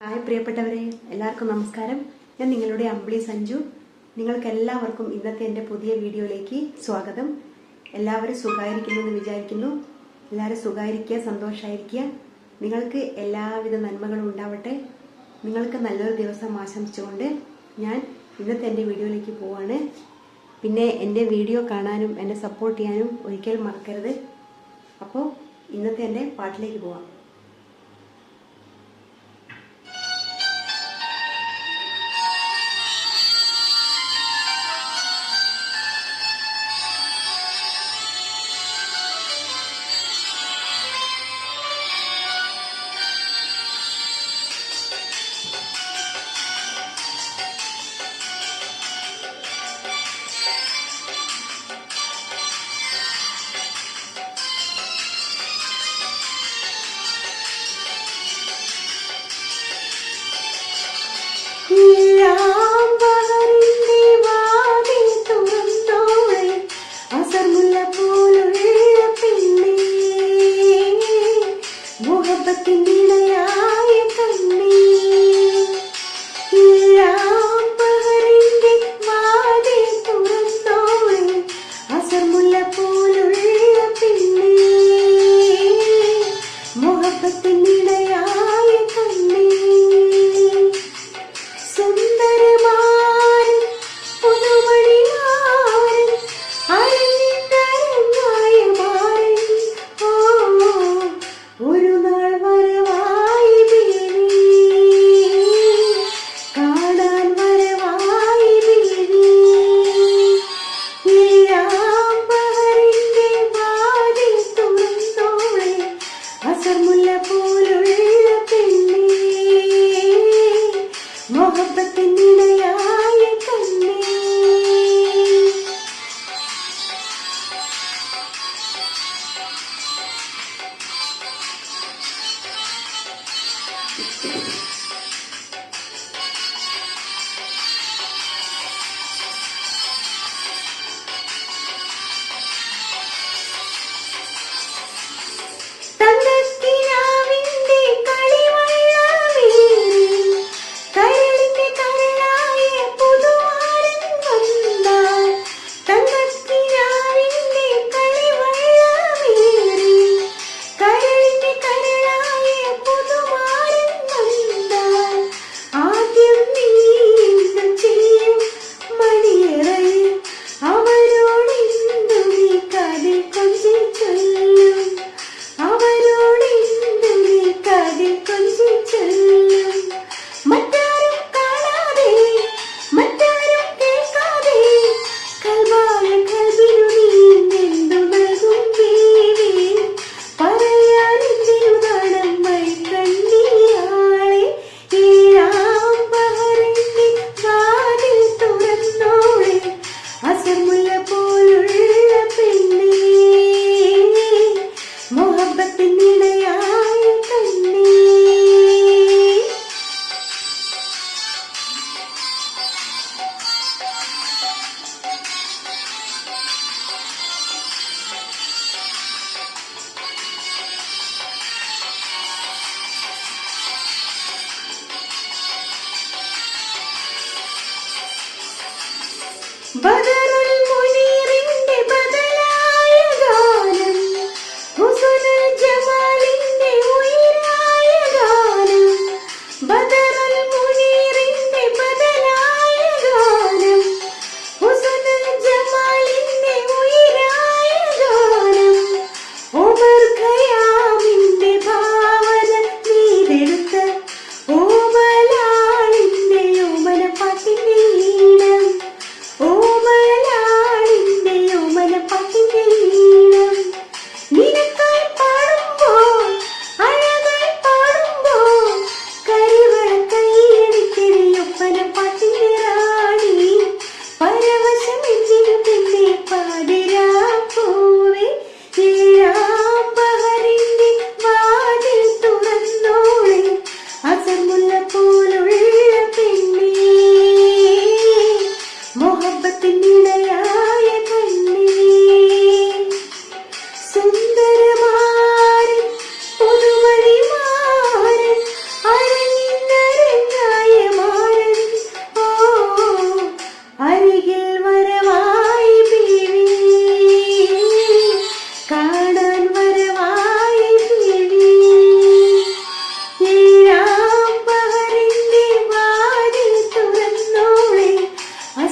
Hi പ്രിയപ്പെട്ടവരെ, എല്ലാവർക്കും നമസ്കാരം. ഞാൻ നിങ്ങളുടെ അമ്പിളി സഞ്ജു. നിങ്ങൾക്ക് എല്ലാവർക്കും ഇന്നത്തെ എൻ്റെ പുതിയ വീഡിയോയിലേക്ക് സ്വാഗതം. എല്ലാവരും സുഖമായിരിക്കുമെന്ന് വിചാരിക്കുന്നു. എല്ലാവരും സുഖമായിരിക്കുക, സന്തോഷമായിരിക്കുക. നിങ്ങൾക്ക് എല്ലാവിധ നന്മകളും ഉണ്ടാവട്ടെ. നിങ്ങൾക്ക് നല്ലൊരു ദിവസം ആശംസിച്ചുകൊണ്ട് ഞാൻ ഇന്നത്തെ എൻ്റെ വീഡിയോയിലേക്ക് പോവാണ്. പിന്നെ എൻ്റെ വീഡിയോ കാണാനും എന്നെ സപ്പോർട്ട് ചെയ്യാനും ഒരിക്കലും മറക്കരുത്. അപ്പോൾ ഇന്നത്തെ എൻ്റെ പാട്ടിലേക്ക് പോവാം.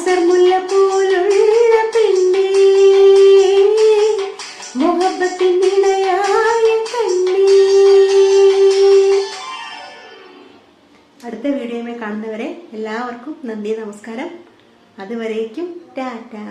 അസർമുല്ല പോലുള്ള പെണ്ണേ, മുഹബത്തിൻ ഇണയായ കണ്ണേ. അടുത്ത വീഡിയോയുമായി കാണുന്നവരെ എല്ലാവർക്കും നന്ദി, നമസ്കാരം. അതുവരേക്കും ടാറ്റാ.